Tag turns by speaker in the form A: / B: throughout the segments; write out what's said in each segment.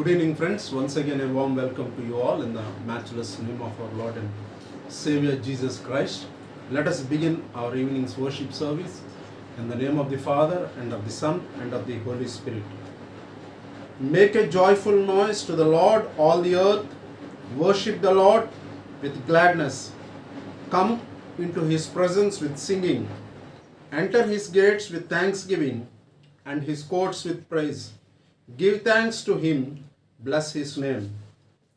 A: Good evening, friends. Once again, a warm welcome to you all in the matchless name of our Lord and Savior Jesus Christ. Let us begin our evening's worship service in the name of the Father, and of the Son, and of the Holy Spirit. Make a joyful noise to the Lord, all the earth. Worship the Lord with gladness. Come into His presence with singing. Enter His gates with thanksgiving, and His courts with praise. Give thanks to Him, bless His name.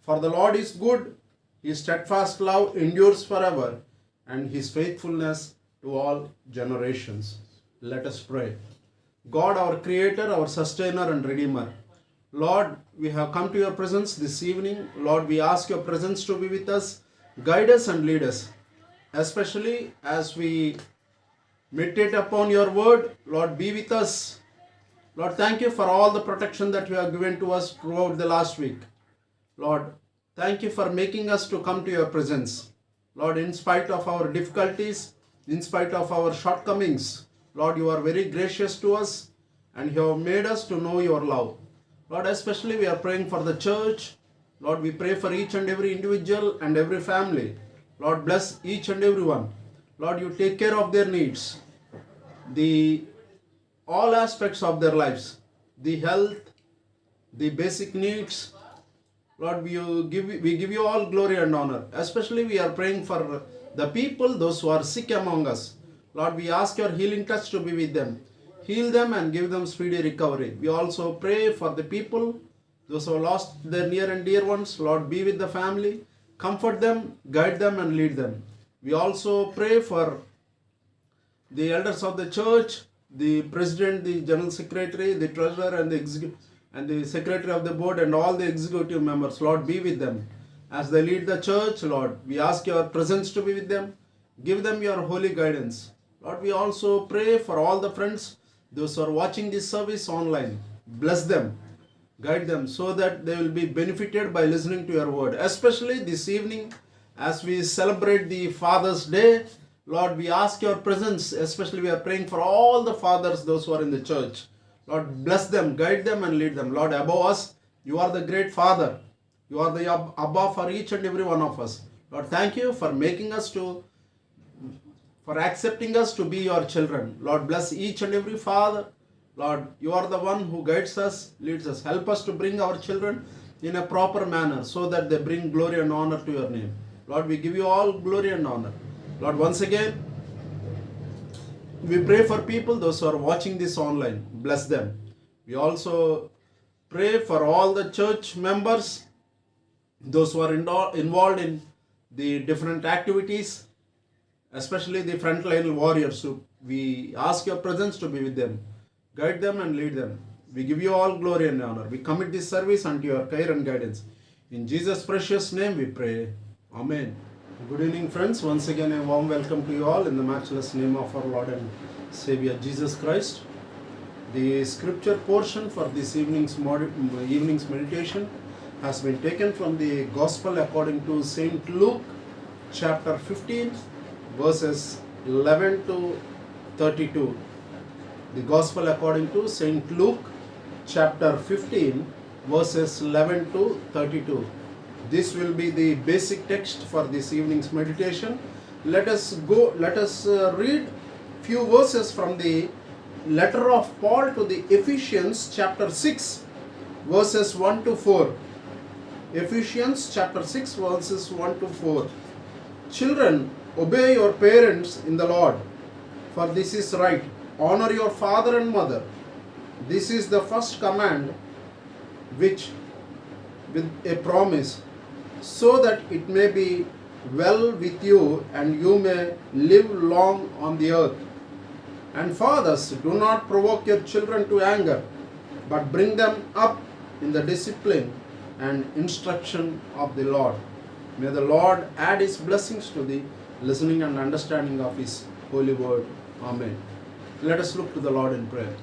A: For the Lord is good, His steadfast love endures forever, and His faithfulness to all generations. Let us pray. God, our Creator, our Sustainer and Redeemer, Lord, we have come to Your presence this evening. Lord, we ask Your presence to be with us, guide us and lead us, especially as we meditate upon Your word. Lord, be with us. Lord, thank You for all the protection that You have given to us throughout the last week. Lord, thank You for making us to come to Your presence. Lord, in spite of our difficulties, in spite of our shortcomings, Lord, You are very gracious to us, and You have made us to know Your love. Lord, especially we are praying for the church. Lord, we pray for each and every individual and every family. Lord, bless each and every one. Lord, You take care of their needs, all aspects of their lives, the health, the basic needs. Lord, we give You all glory and honor. Especially we are praying for the people, those who are sick among us. Lord, we ask Your healing touch to be with them. Heal them and give them speedy recovery. We also pray for the people, those who have lost their near and dear ones. Lord, be with the family. Comfort them, guide them and lead them. We also pray for the elders of the church, the president, the general secretary, the treasurer, and the secretary of the board, and all the executive members. Lord, be with them as they lead the church. Lord, we ask Your presence to be with them. Give them Your holy guidance. Lord, we also pray for all the friends, those who are watching this service online. Bless them, guide them, so that they will be benefited by listening to Your word. Especially this evening, as we celebrate the Father's Day, Lord, we ask Your presence. Especially we are praying for all the fathers, those who are in the church. Lord, bless them, guide them and lead them. Lord, above us, You are the great Father. You are the Abba for each and every one of us. Lord, thank You for accepting us to be Your children. Lord, bless each and every father. Lord, You are the one who guides us, leads us. Help us to bring our children in a proper manner, so that they bring glory and honor to Your name. Lord, we give You all glory and honor. Lord, once again, we pray for people, those who are watching this online. Bless them. We also pray for all the church members, those who are involved in the different activities, especially the frontline warriors. We ask Your presence to be with them. Guide them and lead them. We give You all glory and honor. We commit this service unto Your care and guidance. In Jesus' precious name we pray. Amen. Good evening, friends. Once again, a warm welcome to you all in the matchless name of our Lord and Savior Jesus Christ. The scripture portion for this evening's meditation has been taken from the Gospel according to St. Luke, chapter 15, verses 11 to 32. The Gospel according to St. Luke, chapter 15, verses 11 to 32. This will be the basic text for this evening's meditation. Let us read few verses from the letter of Paul to the Ephesians, chapter 6, verses 1 to 4. Ephesians chapter 6, verses 1 to 4. Children, obey your parents in the Lord, for this is right. Honor your father and mother. This is the first command, which with a promise, so that it may be well with you and you may live long on the earth. And fathers, do not provoke your children to anger, but bring them up in the discipline and instruction of the Lord. May the Lord add His blessings to the listening and understanding of His holy word. Amen. Let us look to the Lord in prayer.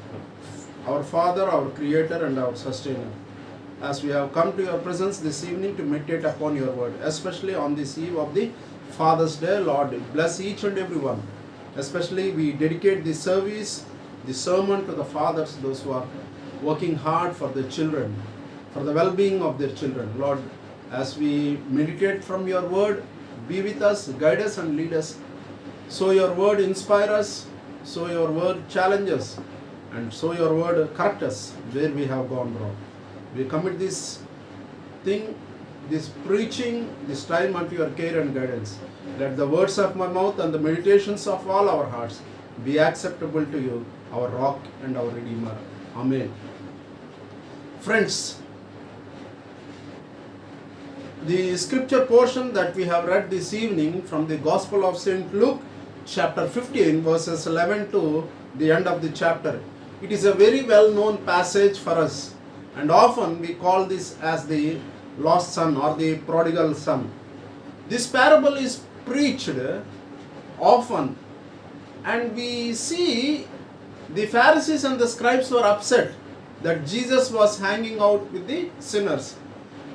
A: Our Father, our Creator and our Sustainer, as we have come to Your presence this evening to meditate upon Your word, especially on this eve of the Father's Day, Lord, bless each and every one. Especially we dedicate this service, the sermon to the fathers, those who are working hard for the children, for the well-being of their children. Lord, as we meditate from your word, be with us, guide us and lead us. So your word inspire us, so your word challenge us, and so your word correct us where we have gone wrong. We commit this thing, this preaching, this time unto your care and guidance. Let the words of my mouth and the meditations of all our hearts be acceptable to you, our rock and our redeemer. Amen. Friends, the scripture portion that we have read this evening from the Gospel of St. Luke, chapter 15, verses 11 to the end of the chapter. It is a very well-known passage for us, and often we call this as the lost son or the prodigal son. This parable is preached often, and we see the Pharisees and the scribes were upset that Jesus was hanging out with the sinners.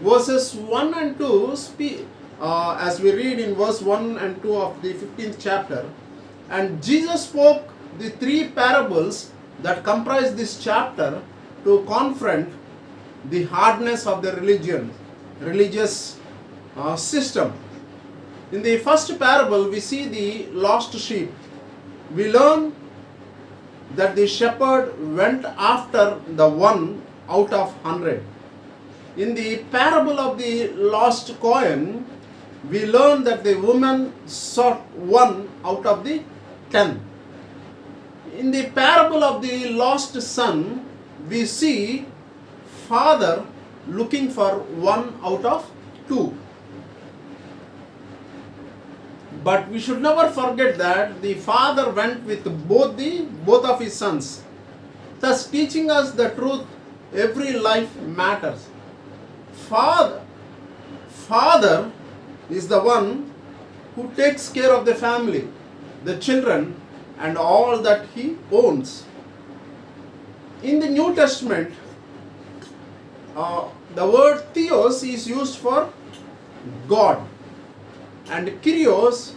A: Verses 1 and 2 speak, as we read in verse 1 and 2 of the 15th chapter, and Jesus spoke the three parables that comprise this chapter to confront the hardness of the religious system. In the first parable, we see the lost sheep. We learn that the shepherd went after the one out of 100. In the parable of the lost coin, we learn that the woman sought one out of the 10. In the parable of the lost son, we see father looking for one out of 2. But we should never forget that the father went with both of his sons, thus teaching us the truth, every life matters. Father is the one who takes care of the family, the children, and all that he owns. In the New Testament, the word theos is used for God, and kurios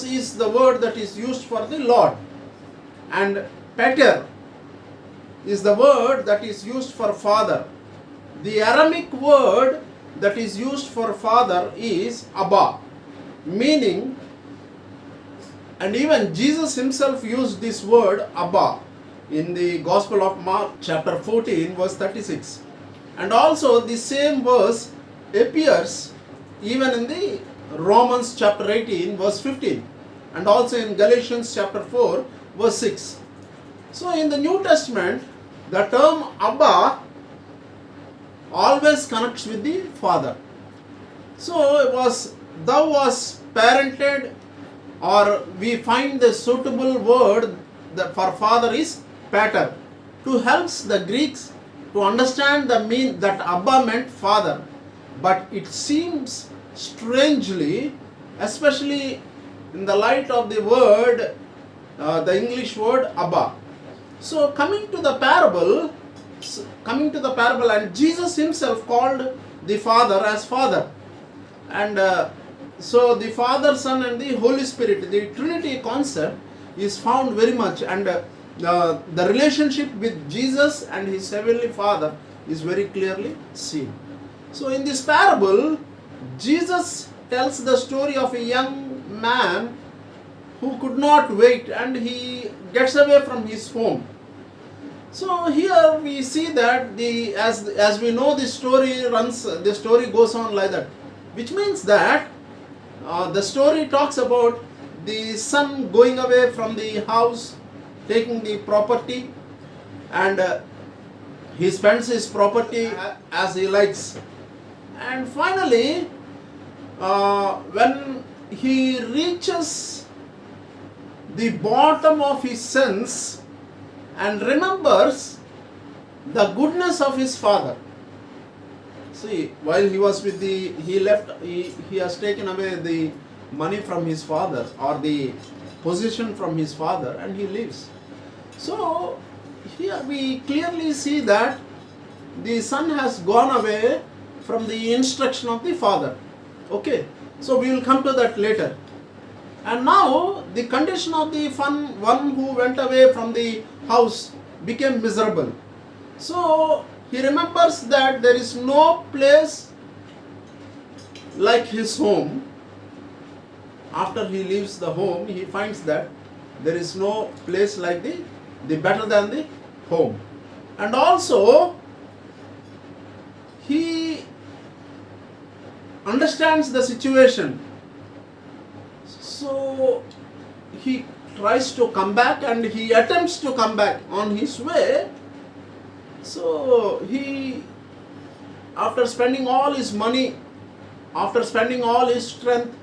A: is the word that is used for the Lord, and pater is the word that is used for father. The Aramaic word that is used for father is Abba, meaning, and even Jesus himself used this word Abba in the Gospel of Mark chapter 14 verse 36. And also the same verse appears even in the Romans chapter 18 verse 15, and also in Galatians chapter 4 verse 6. So in the New Testament, the term Abba always connects with the father. So it was, thou was parented, or we find the suitable word that for father is pater, to helps the Greeks to understand the mean that Abba meant father. But it seems strangely, especially in the light of the word, the English word Abba. So coming to the parable, and Jesus himself called the Father as Father. And so the Father, Son and the Holy Spirit, the Trinity concept is found very much, and the relationship with Jesus and his heavenly Father is very clearly seen. So in this parable, Jesus tells the story of a young man who could not wait, and he gets away from his home. So here we see that as we know, the story goes on like that, which means that the story talks about the son going away from the house, taking the property, and he spends his property as he likes. And finally, when he reaches the bottom of his sins and remembers the goodness of his father. See, while he was with he has taken away the money from his father, or the position from his father, and he leaves. So here we clearly see that the son has gone away from the instruction of the father. Okay, so we will come to that later. And now the condition of the one who went away from the house became miserable. So he remembers that there is no place like his home. After he leaves the home, he finds that there is no place like the better than the home. And also, he understands the situation. So, he tries to come back and he attempts to come back on his way. So, he, after spending all his money, after spending all his strength,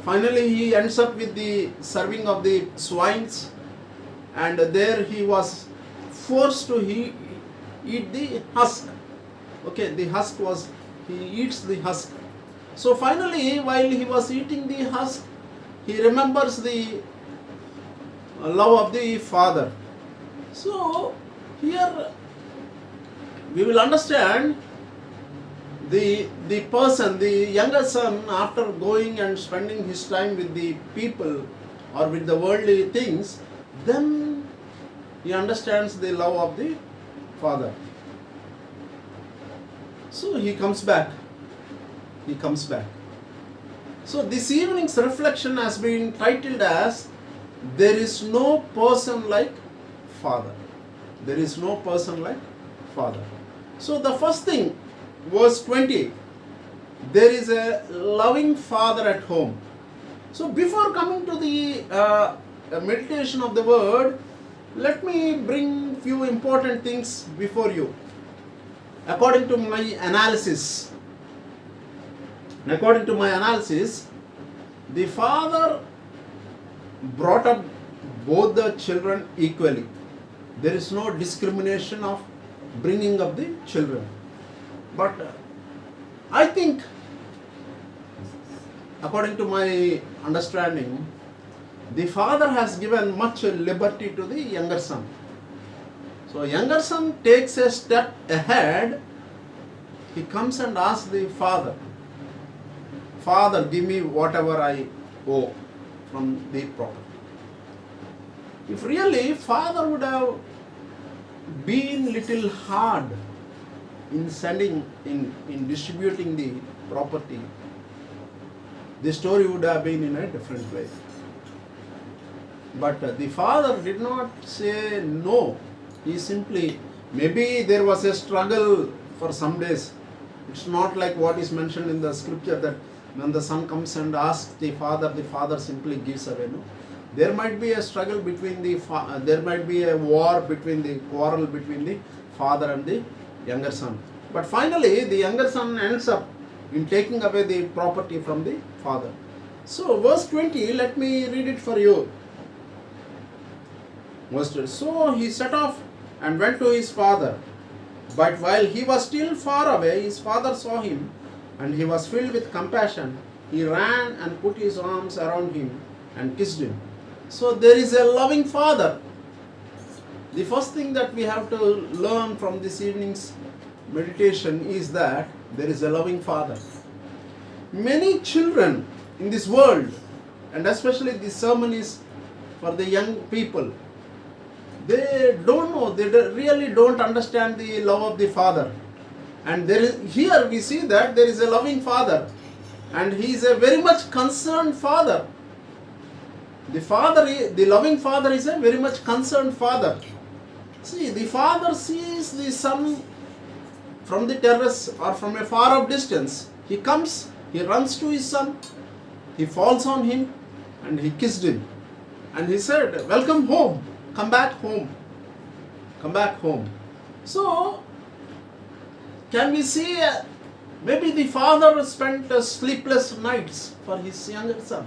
A: finally he ends up with the serving of the swines, and there he was forced to eat the husk. Okay, the husk was, he eats the husk. So finally, while he was eating the husk, he remembers the love of the father. So here we will understand the person, the younger son, after going and spending his time with the people or with the worldly things, then he understands the love of the father. So he comes back. He comes back. So this evening's reflection has been titled as, there is no person like father. There is no person like father. So the first thing, verse 20, there is a loving father at home. So before coming to the meditation of the word, let me bring few important things before you. According to my analysis, the father brought up both the children equally. There is no discrimination of bringing up the children. But I think, according to my understanding, the father has given much liberty to the younger son. So younger son takes a step ahead. He comes and asks the father, "Father, give me whatever I owe from the property." If really father would have been little hard in sending, in distributing the property, the story would have been in a different way. But the father did not say no. He simply, maybe there was a struggle for some days. It's not like what is mentioned in the scripture that when the son comes and asks the father simply gives away. No, there might be a struggle between there might be a war between the quarrel between the father and the younger son. But finally, the younger son ends up in taking away the property from the father. So, verse 20, let me read it for you. Verse 20. So he set off and went to his father. But while he was still far away, his father saw him, and he was filled with compassion. He ran and put his arms around him and kissed him. So there is a loving father. The first thing that we have to learn from this evening's meditation is that there is a loving father. Many children in this world, and especially this sermon is for the young people, they don't know, they really don't understand the love of the father. And here we see that there is a loving father, and he is a very much concerned father. The loving father is a very much concerned father. See, the father sees the son from the terrace or from a far off distance. He comes, he runs to his son, he falls on him, and he kissed him. And he said, "Welcome home, come back home, come back home." So, can we see, maybe the father spent sleepless nights for his younger son.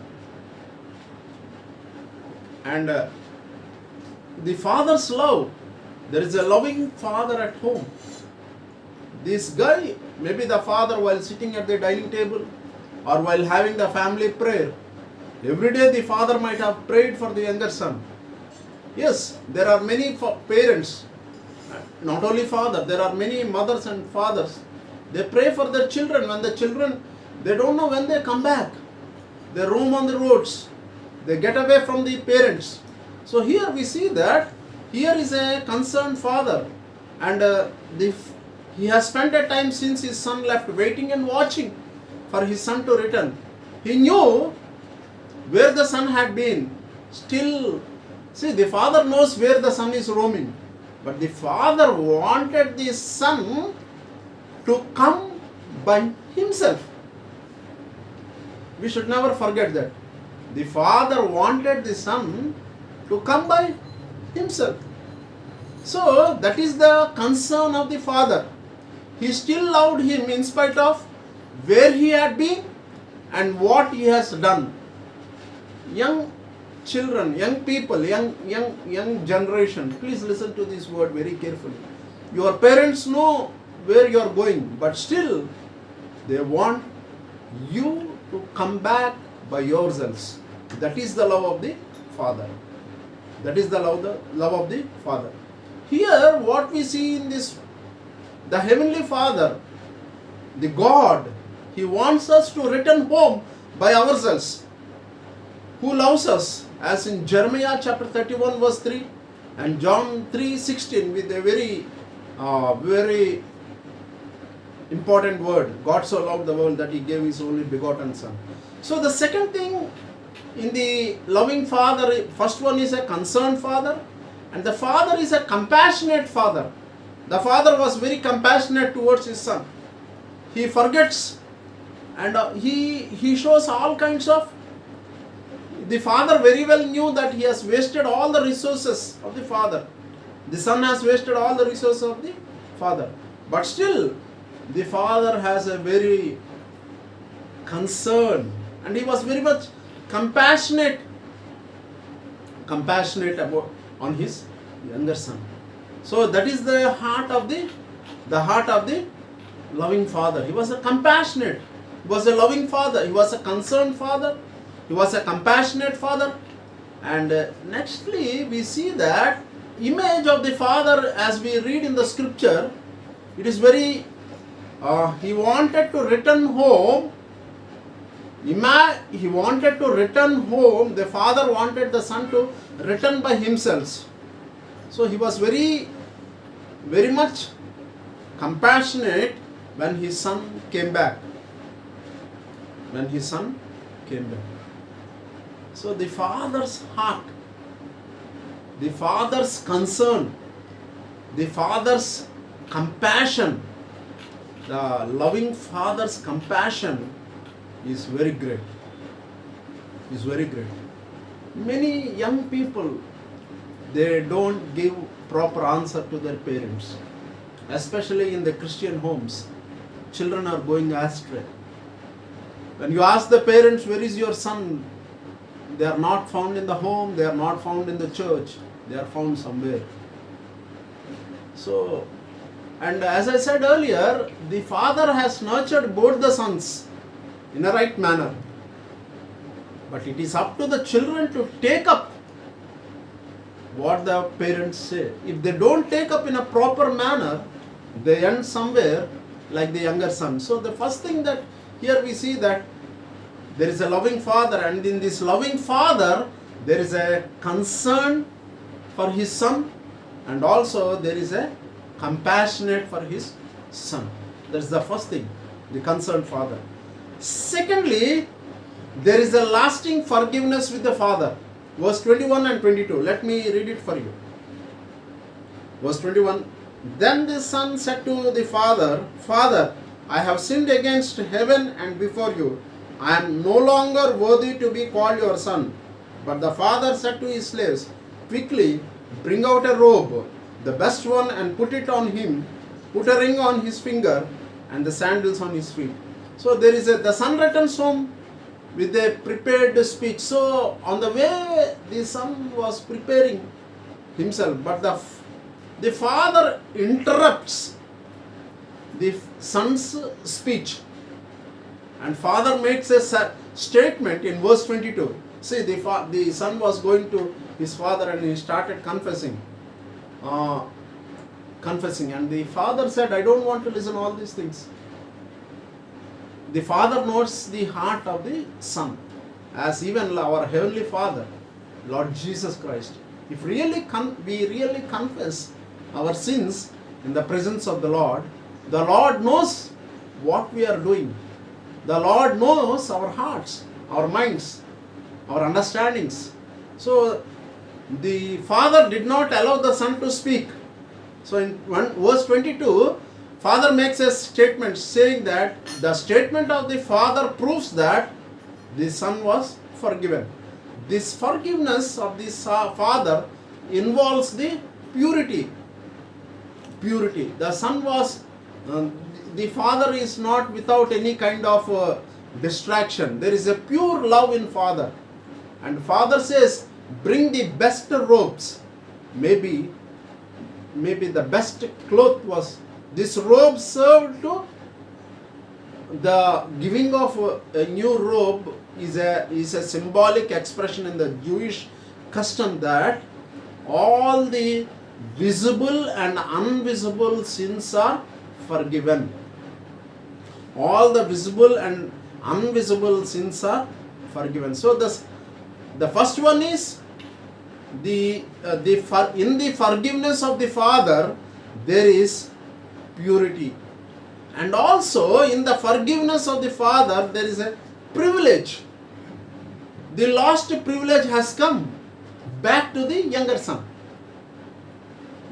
A: And the father's love, there is a loving father at home. This guy, maybe the father while sitting at the dining table or while having the family prayer, every day the father might have prayed for the younger son. Yes, there are many parents, not only father, there are many mothers and fathers. They pray for their children. When the children, they don't know when they come back. They roam on the roads. They get away from the parents. So here we see that here is a concerned father. And he has spent a time since his son left, waiting and watching for his son to return. He knew where the son had been. Still, see, the father knows where the son is roaming. But the father wanted the son to come by himself. We should never forget that. The father wanted the son to come by himself. So that is the concern of the father. He still loved him in spite of where he had been and what he has done. Young children, young people, young generation, please listen to this word very carefully. Your parents know where you are going, but still they want you to come back by yourselves. That is the love of the Father. That is the love of the Father. Here what we see in this, the Heavenly Father, the God, He wants us to return home by ourselves. Who loves us? As in Jeremiah chapter 31 verse 3 and John 3:16 with a very important word. God so loved the world that He gave His only begotten Son. So the second thing in the loving Father, first one is a concerned Father, and the Father is a compassionate Father. The Father was very compassionate towards His Son. He forgets and he shows all kinds of. The Father very well knew that he has wasted all the resources of the Father. The Son has wasted all the resources of the Father. But still, the Father has a very concern, and he was very much compassionate about on his younger son. So that is the heart of the loving Father. He was a compassionate, he was a loving Father, he was a concerned Father, he was a compassionate Father. And nextly we see that image of the Father as we read in the scripture. It is very he wanted to return home. He wanted to return home. The Father wanted the Son to return by himself. So he was very much compassionate when his Son came back. So the Father's heart, the Father's concern, the Father's compassion, the loving Father's compassion is very great. Many young people, they don't give proper answer to their parents. Especially in the Christian homes, children are going astray. When you ask the parents, where is your son? They are not found in the home, they are not found in the church, they are found somewhere. So, and as I said earlier, the Father has nurtured both the sons in a right manner. But it is up to the children to take up what the parents say. If they don't take up in a proper manner, they end somewhere like the younger son. So the first thing that here we see that there is a loving Father, and in this loving Father there is a concern for his Son, and also there is a compassionate for his Son. That's the first thing, the concerned Father. Secondly, there is a lasting forgiveness with the Father. Verse 21 and 22. Let me read it for you. Verse 21. Then the Son said to the Father, Father, I have sinned against heaven and before you. I am no longer worthy to be called your son. But the Father said to his slaves, quickly bring out a robe, the best one, and put it on him. Put a ring on his finger and the sandals on his feet. So there is the Son returns home with a prepared speech. So on the way, the Son was preparing himself, but the Father interrupts the Son's speech, and Father makes a statement in verse 22. See, the Son was going to his father and he started confessing, and the Father said, I don't want to listen to all these things. The Father knows the heart of the Son, as even our Heavenly Father, Lord Jesus Christ. If we really confess our sins, in the presence of the Lord knows what we are doing. The Lord knows our hearts, our minds, our understandings. So the Father did not allow the Son to speak. So in verse 22, Father makes a statement saying that the statement of the Father proves that the Son was forgiven. This forgiveness of the Father involves the purity. Purity. The Son was, the Father is not without any kind of distraction. There is a pure love in Father. And Father says, bring the best robes. Maybe the best cloth was, this robe served to the giving of a new robe is a symbolic expression in the Jewish custom that all the visible and invisible sins are forgiven. All the visible and invisible sins are forgiven. So the first one is in the forgiveness of the Father there is purity, and also in the forgiveness of the Father there is a privilege. The lost privilege has come back to the younger son.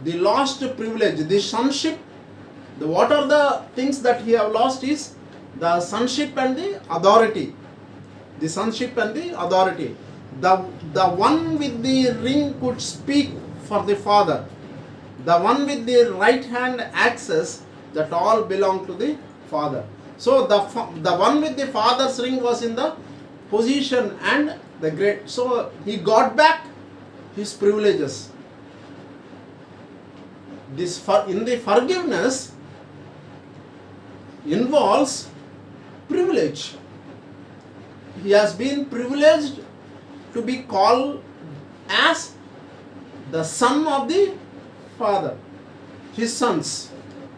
A: The lost privilege, the sonship, what are the things that he have lost is the sonship and the authority. The sonship and the authority. The one with the ring could speak for the Father. The one with the right hand access, that all belong to the Father. So the one with the Father's ring was in the position and the great. So he got back his privileges. In the forgiveness involves privilege. He has been privileged to be called as the son of the Father, his sons.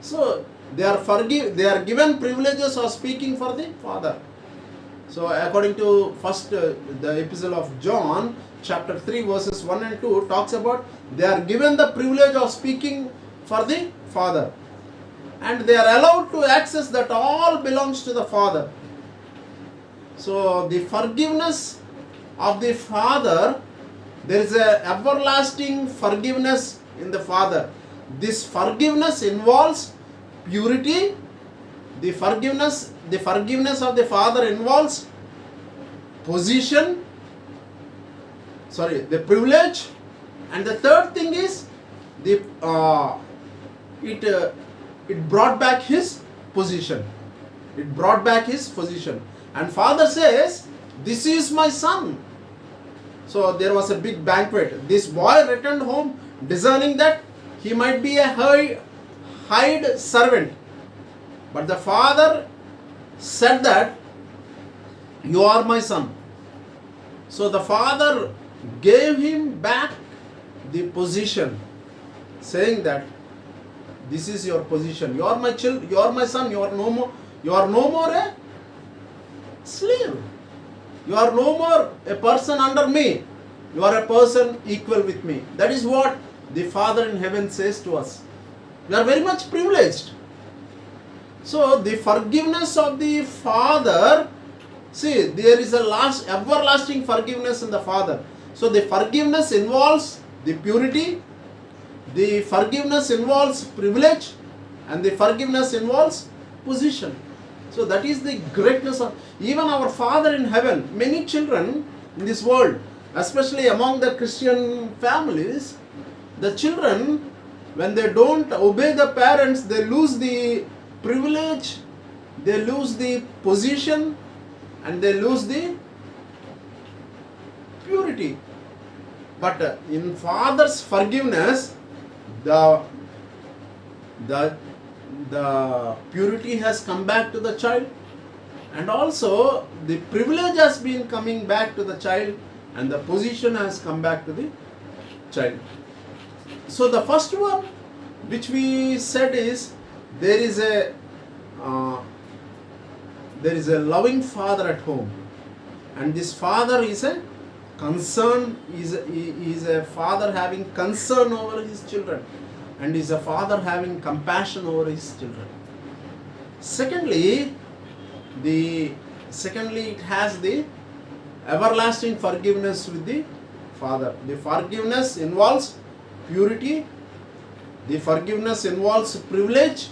A: So they are given privileges of speaking for the Father. So according to the epistle of John, chapter 3 verses 1 and 2 talks about they are given the privilege of speaking for the Father, and they are allowed to access that all belongs to the Father. So the forgiveness of the Father, there is a everlasting forgiveness in the Father. This forgiveness involves purity. The forgiveness of the Father involves the privilege, and the third thing is it brought back his position. It brought back his position. And Father says, this is my son. So there was a big banquet. This boy returned home discerning that he might be a hired servant. But the Father said that, you are my son. So the Father gave him back the position, saying that this is your position. You are my child. You are my son. You are no more a slave. You are no more a person under me. You are a person equal with me. That is what the Father in heaven says to us. We are very much privileged. So the forgiveness of the Father, see, there is a everlasting forgiveness in the Father. So the forgiveness involves the purity, the forgiveness involves privilege, and the forgiveness involves position. So that is the greatness of even our Father in heaven. Many children in this world, especially among the Christian families, the children, when they don't obey the parents, they lose the privilege, they lose the position, and they lose the purity. But in Father's forgiveness, the purity has come back to the child, and also the privilege has been coming back to the child, and the position has come back to the child. So the first one which we said is there is a loving father at home, and this father is a concern, is a father having concern over his children. and is a father having compassion over his children. Secondly, it has the everlasting forgiveness with the Father. The forgiveness involves purity, the forgiveness involves privilege,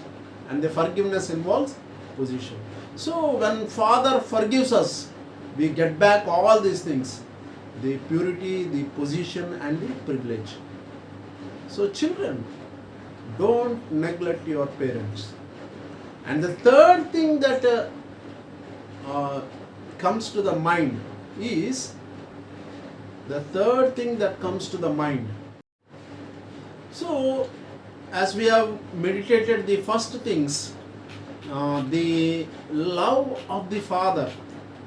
A: and the forgiveness involves position. So when Father forgives us, we get back all these things, the purity, the position, and the privilege. So children, don't neglect your parents. And the third thing that comes to the mind is, so as we have meditated the first things, the love of the Father,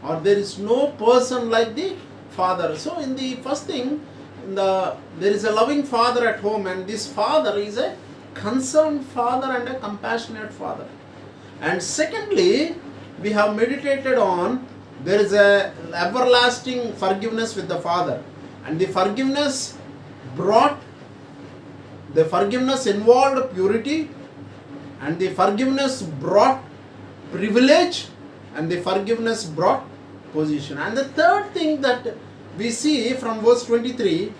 A: or there is no person like the Father. So in the first thing, there is a loving Father at home, and this Father is a concerned Father and a compassionate Father. And secondly, we have meditated on, there is a everlasting forgiveness with the Father, and the forgiveness involved purity, and the forgiveness brought privilege, and the forgiveness brought position. And the third thing that we see from verse 23,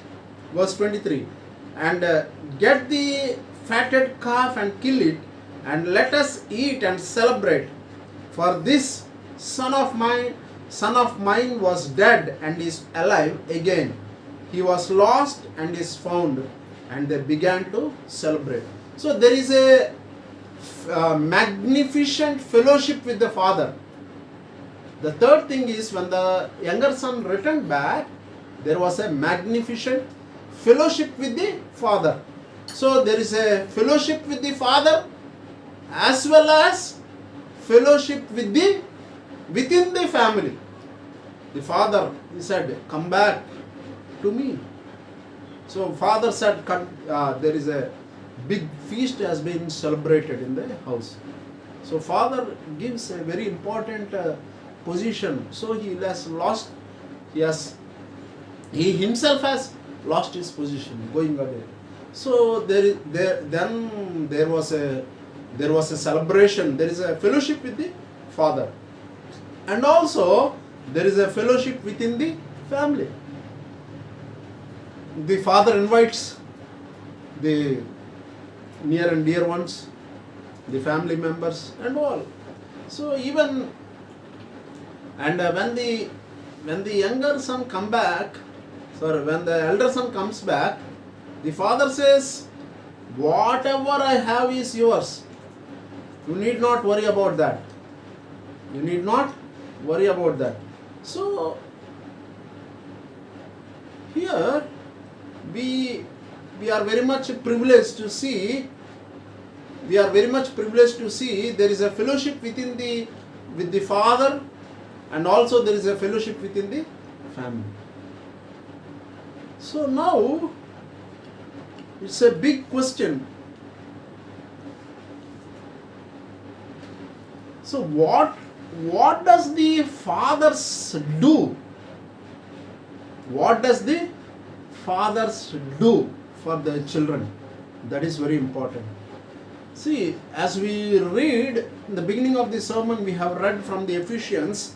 A: and get the fatted calf and kill it, and let us eat and celebrate. For this son of mine was dead and is alive again. He was lost and is found. And they began to celebrate. So there is a magnificent fellowship with the Father. The third thing is, when the younger son returned back, there was a magnificent fellowship with the Father. So there is a fellowship with the Father, as well as fellowship within the family. The Father, he said, come back to me. So Father said, there is a big feast has been celebrated in the house. So Father gives a very important position. So he himself has lost his position, going away. So then there was a celebration. There is a fellowship with the Father, and also there is a fellowship within the family. The Father invites the near and dear ones, the family members, and all. So even, and when the younger son when the elder son comes back, the Father says, whatever I have is yours. You need not worry about that. So here we are very much privileged to see. There is a fellowship with the Father, and also there is a fellowship within the family. So now it's a big question. So what does the fathers do? What does the fathers do for the children? That is very important. See, as we read in the beginning of the sermon, we have read from the Ephesians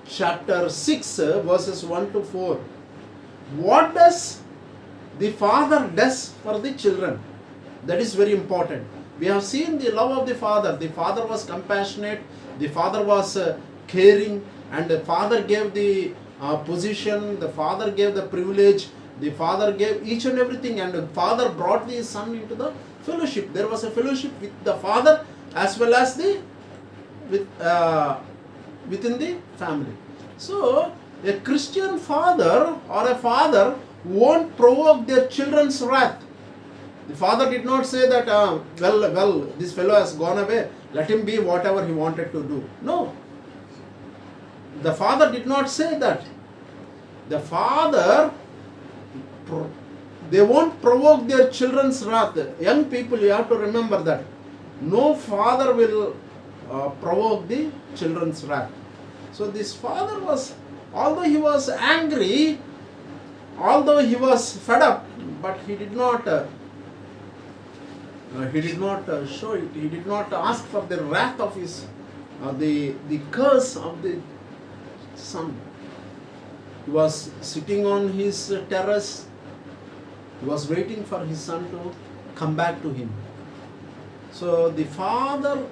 A: chapter 6 verses 1 to 4. What does the Father does for the children? That is very important. We have seen the love of the Father. The Father was compassionate. The Father was caring, and the Father gave the position. The Father gave the privilege. The Father gave each and everything, and the Father brought the Son into the fellowship. There was a fellowship with the Father as well as within the family. So a Christian father or a father won't provoke their children's wrath. The father did not say that, well, this fellow has gone away, let him be whatever he wanted to do. No. The father did not say that. The father, they won't provoke their children's wrath. Young people, you have to remember that. No father will provoke the children's wrath. So this father was, although he was angry, although he was fed up, but he did not he did not show it. He did not ask for the wrath of his, the curse of the son. He was sitting on his terrace. He was waiting for his son to come back to him. So the fathers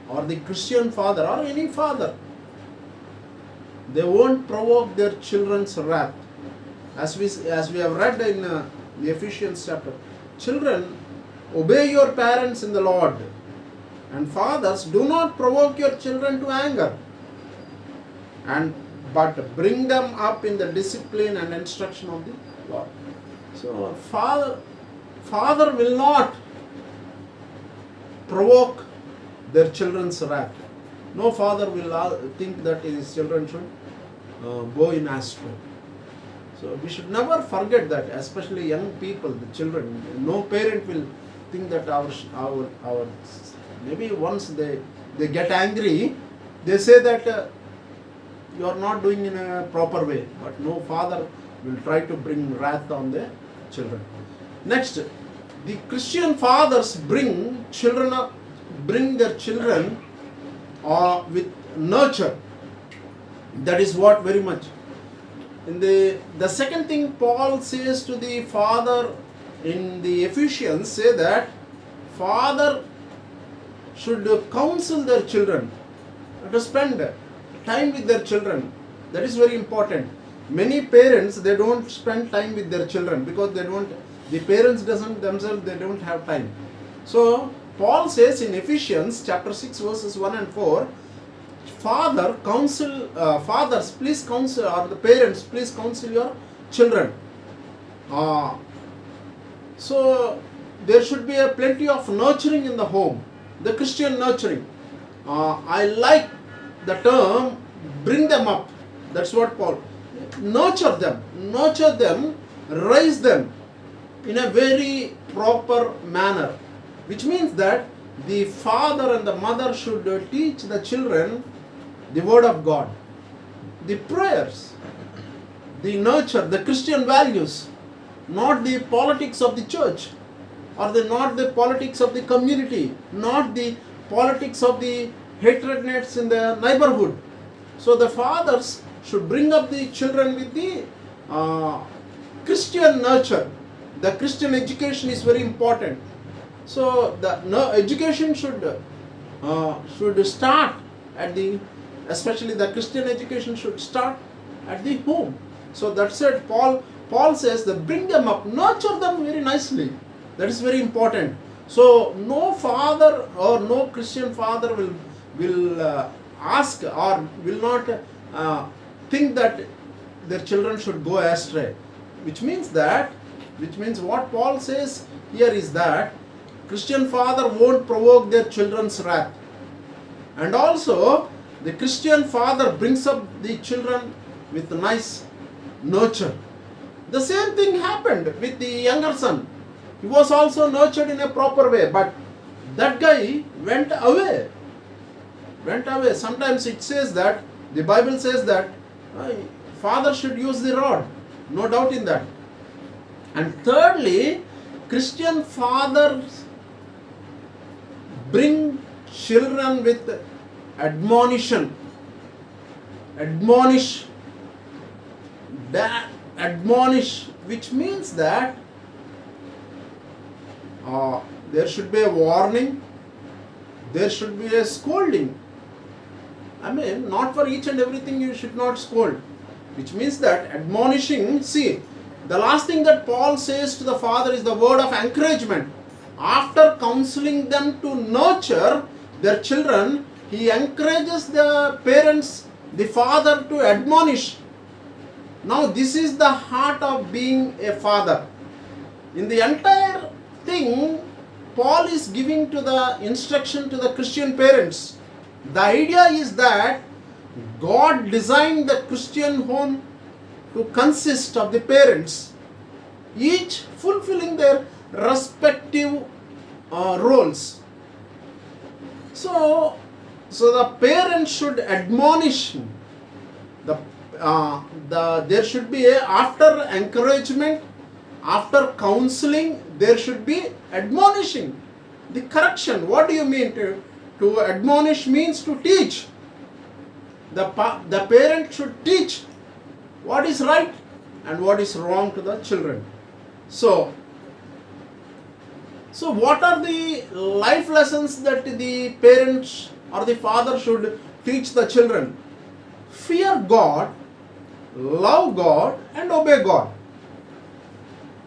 A: or the Christian father or any father, they won't provoke their children's wrath. As we have read in the Ephesians chapter, children, obey your parents in the Lord, and fathers, do not provoke your children to anger, but bring them up in the discipline and instruction of the Lord. So father will not provoke their children's wrath. No father will think that his children should go in astray. So we should never forget that, especially young people, the children. No parent will think that our maybe once they get angry, they say that you are not doing in a proper way. But no father will try to bring wrath on the children. Next, the Christian fathers bring their children with nurture. That is what very much. In the second thing Paul says to the father in the Ephesians, say that father should counsel their children, to spend time with their children. That is very important. Many parents, they don't spend time with their children because the parents themselves don't have time. So Paul says in Ephesians chapter 6 verses 1 and 4, fathers, please counsel, or the parents, please counsel your children. So there should be plenty of nurturing in the home, the Christian nurturing. I like the term, bring them up. That's what Paul, nurture them, raise them in a very proper manner, which means that the father and the mother should teach the children the word of God, the prayers, the nurture, the Christian values, not the politics of the church, or not the politics of the community, not the politics of the hatredness in the neighborhood. So the fathers should bring up the children with the Christian nurture. The Christian education is very important. So the education should start at especially the Christian education should start at the home. So that's it. Paul says that bring them up, nurture them very nicely. That is very important. So no father or no Christian father will ask or will not think that their children should go astray. Which means what Paul says here is that Christian father won't provoke their children's wrath. And also the Christian father brings up the children with nice nurture. The same thing happened with the younger son. He was also nurtured in a proper way, but that guy went away. Sometimes it says that, the Bible says that father should use the rod. No doubt in that. And thirdly, Christian fathers bring children with admonition. Admonish, which means that there should be a warning, there should be a scolding. I mean, not for each and everything you should not scold. Which means that admonishing, see, the last thing that Paul says to the father is the word of encouragement. After counseling them to nurture their children, he encourages the parents, the father, to admonish. Now this is the heart of being a father. In the entire thing, Paul is giving to the instruction to the Christian parents. The idea is that God designed the Christian home to consist of the parents, each fulfilling their respective roles. So the parents should admonish. There should be after encouragement, after counseling, there should be admonishing, the correction. What do you mean? To admonish means to teach. The parent should teach what is right and what is wrong to the children. So what are the life lessons that the parents or the father should teach the children? Fear God, love God, and obey God.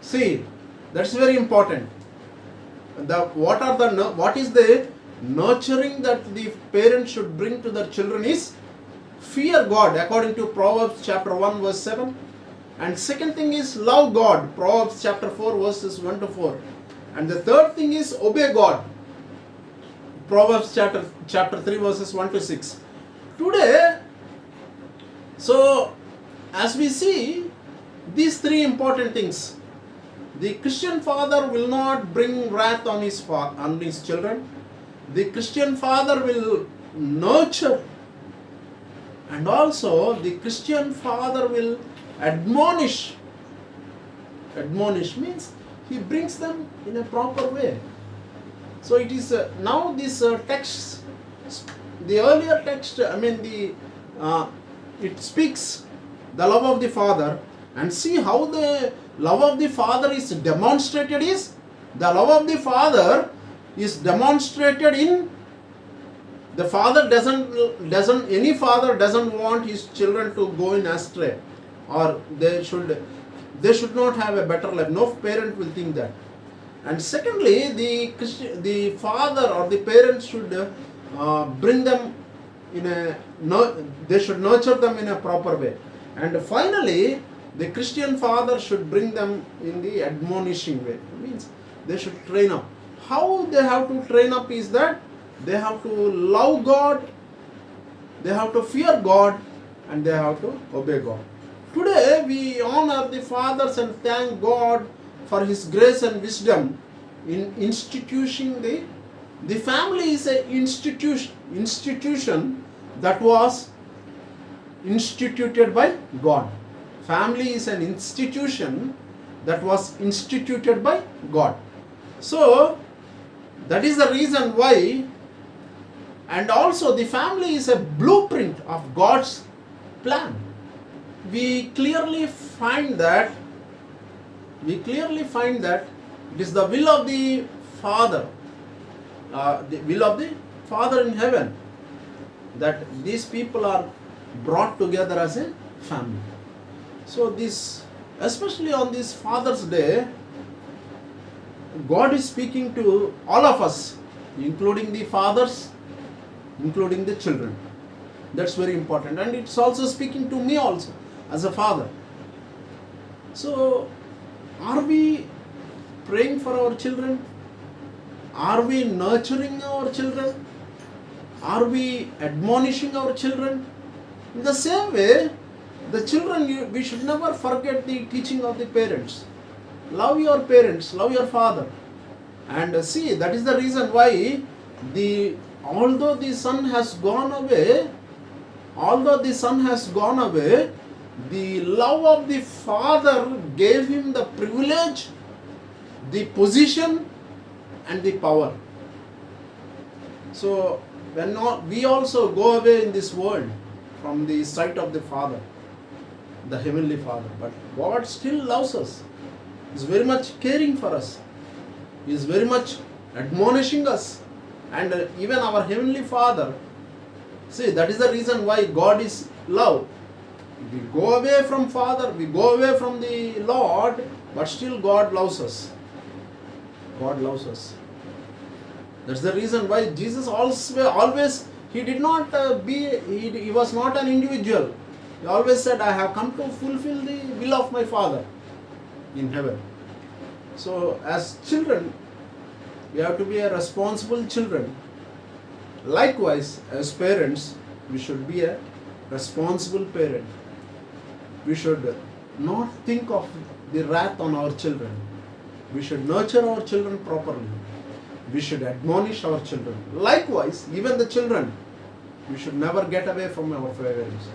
A: See, that's very important. What is the nurturing that the parents should bring to their children is fear God, according to Proverbs chapter 1 verse 7. And second thing is love God, Proverbs chapter 4 verses 1 to 4. And the third thing is obey God, Proverbs chapter 3 verses 1 to 6. Today, so as we see these three important things, the Christian father will not bring wrath on his children. The Christian father will nurture, and also the Christian father will admonish. Admonish means he brings them in a proper way. So it is now this text, the earlier text, it speaks the love of the father, and see how the love of the father is demonstrated is, the love of the father is demonstrated in, the father any father doesn't want his children to go in astray, or they should not have a better life. No parent will think that. And secondly, the father or the parents should bring them they should nurture them in a proper way. And finally, the Christian father should bring them in the admonishing way. It means they should train up. How they have to train up is that they have to love God, they have to fear God, and they have to obey God. Today we honor the fathers and thank God for His grace and wisdom in instituting the family is an institution that was instituted by God. Family is an institution that was instituted by God. So that is the reason why, and also the family is a blueprint of God's plan. We clearly find that it is the will of the Father, in heaven, that these people are brought together as a family. So this, especially on this Father's Day, God is speaking to all of us, including the fathers, including the children. That's very important. And it's also speaking to me also as a father. So, are we praying for our children? Are we nurturing our children? Are we admonishing our children? In the same way, the children, we should never forget the teaching of the parents. Love your parents, love your father. And see, that is the reason why although the son has gone away, the love of the father gave him the privilege, the position, and the power. So when we also go away in this world from the sight of the Father, the Heavenly Father, but God still loves us. He is very much caring for us. He is very much admonishing us. And even our Heavenly Father, see, that is the reason why God is love. We go away from Father, we go away from the Lord, but still God loves us. God loves us. That's the reason why Jesus always he did not he was not an individual. He always said, I have come to fulfill the will of my Father in heaven. So as children, we have to be a responsible children. Likewise, as parents, we should be a responsible parent. We should not think of the wrath on our children. We should nurture our children properly. We should admonish our children. Likewise, even the children, we should never get away from our parents.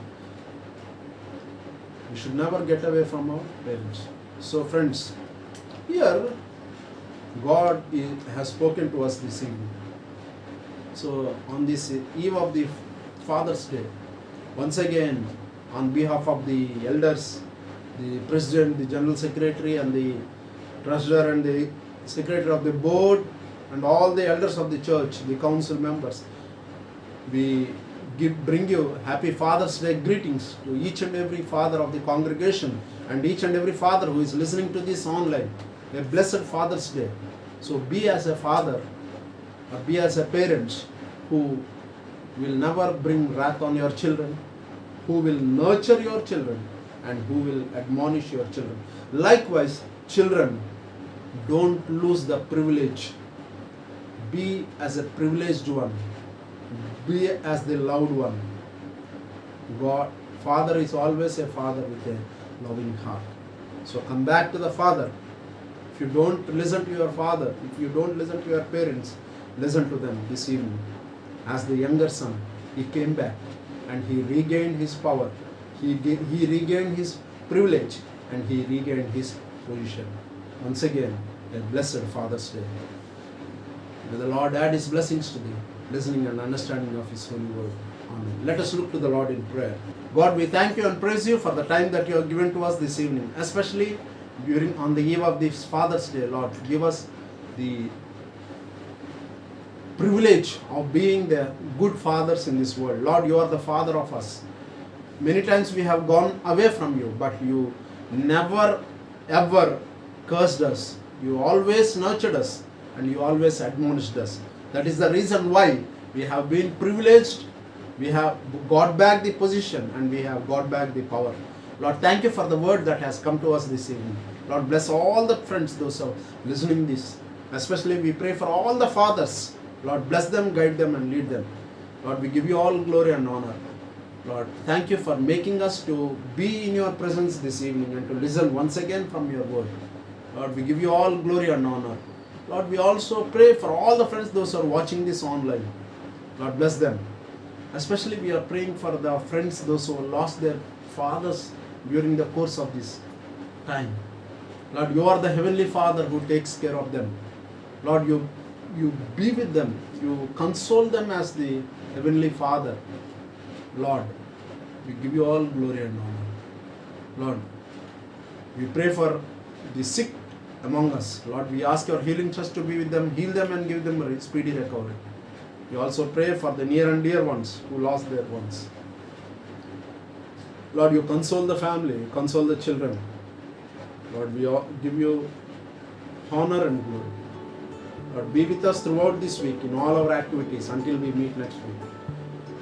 A: We should never get away from our parents. So friends, Here, God has spoken to us this evening. So, on this eve of the Father's Day, once again, on behalf of the elders, the president, the general secretary, and the treasurer, and the secretary of the board, and all the elders of the church, the council members, we bring you happy Father's Day greetings to each and every father of the congregation and each and every father who is listening to this online. A blessed Father's Day. So be as a father or be as a parent who will never bring wrath on your children, who will nurture your children, and who will admonish your children. Likewise, children, don't lose the privilege. Be as a privileged one. Be as the loved one. God, Father is always a father with a loving heart. So come back to the Father. If you don't listen to your father, if you don't listen to your parents, listen to them this evening. As the younger son, he came back and he regained his power. He regained his privilege and he regained his position. Once again, a blessed Father's Day. May the Lord add His blessings to thee, listening and understanding of His holy word. Amen. Let us look to the Lord in prayer. God, we thank you and praise you for the time that you have given to us this evening, especially on the eve of this Father's Day. Lord, give us the privilege of being the good fathers in this world. Lord, you are the Father of us. Many times we have gone away from you, but you never ever cursed us. You always nurtured us and you always admonished us. That is the reason why we have been privileged. We have got back the position and we have got back the power. Lord, thank you for the word that has come to us this evening. Lord, bless all the friends, those who are listening this. Especially we pray for all the fathers. Lord, bless them, guide them and lead them. Lord, we give you all glory and honor. Lord, thank you for making us to be in your presence this evening and to listen once again from your word. Lord, we give you all glory and honor. Lord, we also pray for all the friends, those who are watching this online. Lord, bless them. Especially we are praying for the friends, those who lost their fathers during the course of this time. Lord, you are the Heavenly Father who takes care of them. Lord, you be with them. You console them as the Heavenly Father. Lord, we give you all glory and honor. Lord, we pray for the sick among us. Lord, we ask your healing trust to be with them, heal them and give them a speedy recovery. We also pray for the near and dear ones who lost their ones. Lord, you console the family, you console the children. Lord, we give you honor and glory. Lord, be with us throughout this week in all our activities until we meet next week.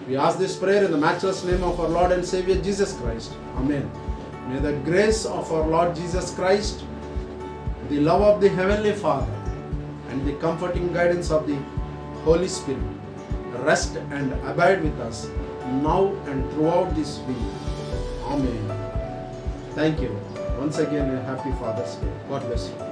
A: We ask this prayer in the matchless name of our Lord and Savior Jesus Christ. Amen. May the grace of our Lord Jesus Christ, the love of the Heavenly Father, and the comforting guidance of the Holy Spirit rest and abide with us now and throughout this week. Amen. Thank you. Once again, a happy Father's Day. God bless you.